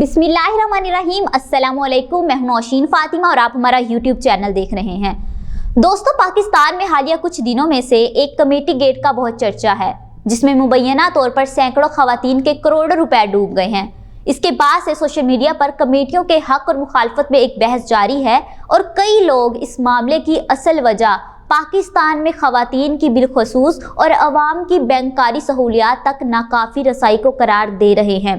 बिस्मिल्लाहिर्रहमानिर्रहीम। अस्सलामुअलैकुम। मैं हूं नौशीन फातिमा और आप हमारा यूट्यूब चैनल देख रहे हैं। दोस्तों, पाकिस्तान में हालिया कुछ दिनों में से एक कमेटी गेट का बहुत चर्चा है, जिसमें मुबैना तौर पर सैकड़ों खवातीन के करोड़ों रुपए डूब गए हैं। इसके बाद से सोशल मीडिया पर कमेटियों के हक और मुखालफत में एक बहस जारी है और कई लोग इस मामले की असल वजह पाकिस्तान में खवातीन की बिलखसूस और अवाम की बैंककारी सहूलियात तक नाकाफी रसाई को करार दे रहे हैं।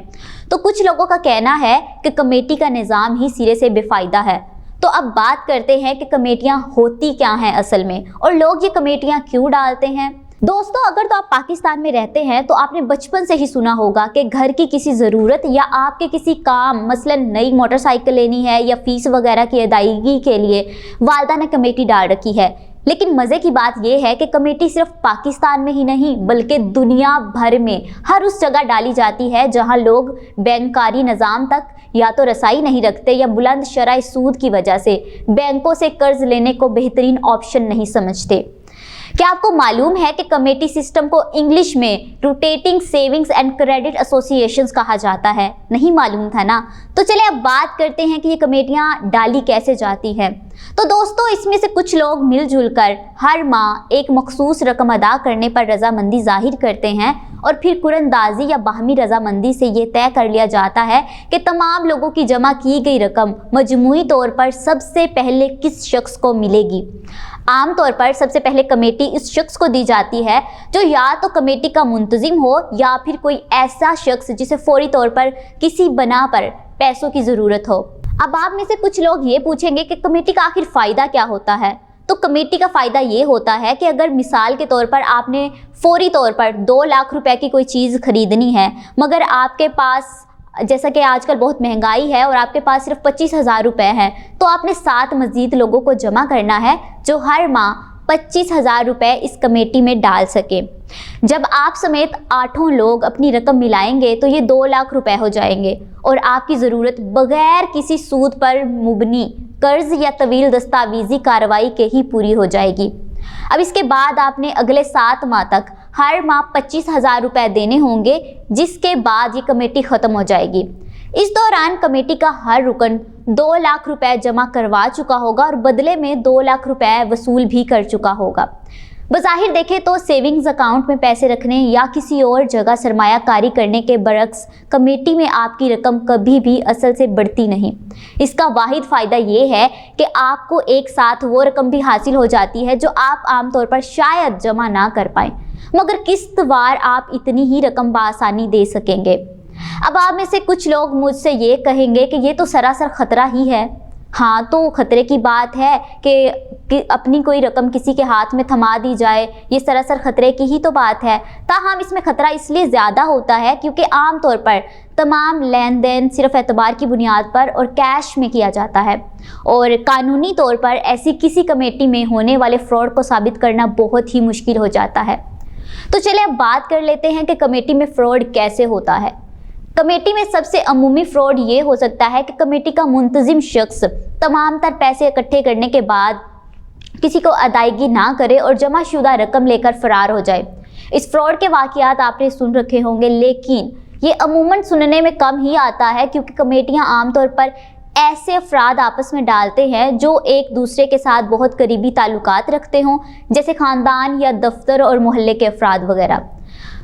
तो कुछ लोगों का कहना है कि कमेटी का निज़ाम ही सिरे से बेफायदा है। तो अब बात करते हैं कि कमेटियां होती क्या हैं असल में, और लोग ये कमेटियां क्यों डालते हैं। दोस्तों, अगर तो आप पाकिस्तान में रहते हैं तो आपने बचपन से ही सुना होगा कि घर की किसी ज़रूरत या आपके किसी काम, मसलन नई मोटरसाइकिल लेनी है या फीस वगैरह की अदायगी के लिए वालदा ने कमेटी डाल रखी है। लेकिन मज़े की बात यह है कि कमेटी सिर्फ पाकिस्तान में ही नहीं बल्कि दुनिया भर में हर उस जगह डाली जाती है जहां लोग बैंककारी निज़ाम तक या तो रसाई नहीं रखते या बुलंद शरह सूद की वजह से बैंकों से कर्ज लेने को बेहतरीन ऑप्शन नहीं समझते। क्या आपको मालूम है कि कमेटी सिस्टम को इंग्लिश में rotating savings and credit associations कहा जाता है? नहीं मालूम था ना? तो चलिए अब बात करते हैं कि ये कमेटियां डाली कैसे जाती हैं। तो दोस्तों, इसमें से कुछ लोग मिलजुल कर हर माह एक मखसूस रकम अदा करने पर रजामंदी जाहिर करते हैं और फिर कुरंदाजी या बाहमी रजामंदी से ये तय कर लिया जाता है कि तमाम लोगों की जमा की गई रकम मजमूई तौर पर सबसे पहले किस शख्स को मिलेगी। आमतौर पर सबसे पहले कमेटी इस शख्स को दी जाती है जो या तो कमेटी का मुंतजिम हो या फिर कोई ऐसा शख्स जिसे फौरी तौर पर किसी बना पर पैसों की ज़रूरत हो। अब आप में से कुछ लोग ये पूछेंगे कि कमेटी का आखिर फ़ायदा क्या होता है। तो कमेटी का फ़ायदा ये होता है कि अगर मिसाल के तौर पर आपने फौरी तौर पर 2 लाख रुपए की कोई चीज़ खरीदनी है, मगर आपके पास, जैसा कि आजकल बहुत महंगाई है और आपके पास सिर्फ 25,000 रुपये हैं, तो आपने 7 मज़ीद लोगों को जमा करना है जो हर माह 25,000 रुपये इस कमेटी में डाल सके। जब आप समेत 8 लोग अपनी रकम मिलाएंगे तो ये 2 लाख रुपए हो जाएंगे और आपकी ज़रूरत बगैर किसी सूद पर मुबनी कर्ज या तवील दस्तावेजी कार्रवाई के ही पूरी हो जाएगी। अब इसके बाद आपने अगले 7 माह तक हर माह 25,000 रुपये देने होंगे, जिसके बाद ये कमेटी ख़त्म हो जाएगी। इस दौरान कमेटी का हर रुकन 2 लाख रुपए जमा करवा चुका होगा और बदले में 2 लाख रुपए वसूल भी कर चुका होगा। बज़ाहिर देखें तो सेविंग्स अकाउंट में पैसे रखने या किसी और जगह सरमायाकारी करने के बरक्स कमेटी में आपकी रकम कभी भी असल से बढ़ती नहीं। इसका वाहिद फ़ायदा ये है कि आपको एक साथ वो रकम भी हासिल हो जाती है जो आप आमतौर पर शायद जमा ना कर पाएँ, मगर किस्तवार आप इतनी ही रकम बआसानी दे सकेंगे। अब आप में से कुछ लोग मुझसे ये कहेंगे कि ये तो सरासर ख़तरा ही है। हाँ, तो ख़तरे की बात है कि अपनी कोई रकम किसी के हाथ में थमा दी जाए, ये सरासर ख़तरे की ही तो बात है। ताहम इसमें ख़तरा इसलिए ज़्यादा होता है क्योंकि आम तौर पर तमाम लेन देन सिर्फ एतबार की बुनियाद पर और कैश में किया जाता है और कानूनी तौर पर ऐसी किसी कमेटी में होने वाले फ्रॉड को साबित करना बहुत ही मुश्किल हो जाता है। तो चलिए अब बात कर लेते हैं कि कमेटी में फ़्रॉड कैसे होता है। कमेटी में सबसे अमूमी फ्रॉड ये हो सकता है कि कमेटी का मुंतजिम शख्स तमाम तर पैसे इकट्ठे करने के बाद किसी को अदायगी ना करे और जमाशुदा रकम लेकर फरार हो जाए। इस फ्रॉड के वाक़यात आपने सुन रखे होंगे, लेकिन ये अमूमन सुनने में कम ही आता है क्योंकि कमेटियां आमतौर पर ऐसे अफराद आपस में डालते हैं जो एक दूसरे के साथ बहुत करीबी ताल्लुकात रखते हों, जैसे ख़ानदान या दफ्तर और मोहल्ले के अफराद वगैरह।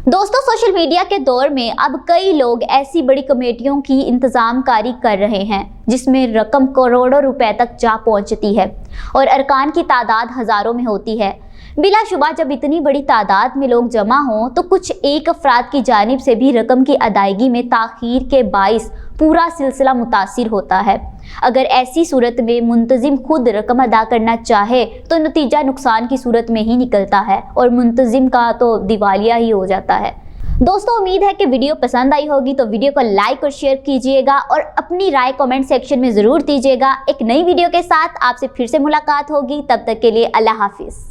दोस्तों, सोशल मीडिया के दौर में अब कई लोग ऐसी बड़ी कमेटियों की इंतज़ामकारी कर रहे हैं जिसमें रकम करोड़ों रुपए तक जा पहुंचती है और अरकान की तादाद हज़ारों में होती है। बिलाशुबा जब इतनी बड़ी तादाद में लोग जमा हों तो कुछ एक अफराद की जानिब से भी रकम की अदायगी में ताख़ीर के बाइस पूरा सिलसिला मुतासिर होता है। अगर ऐसी सूरत में मुंतजिम खुद रकम अदा करना चाहे तो नतीजा नुकसान की सूरत में ही निकलता है और मुंतजिम का तो दिवालिया ही हो जाता है। दोस्तों, उम्मीद है कि वीडियो पसंद आई होगी, तो वीडियो को लाइक और शेयर कीजिएगा और अपनी राय कमेंट सेक्शन में ज़रूर दीजिएगा। एक नई वीडियो के साथ आपसे फिर से मुलाकात होगी, तब तक के लिए अल्लाह हाफिज़।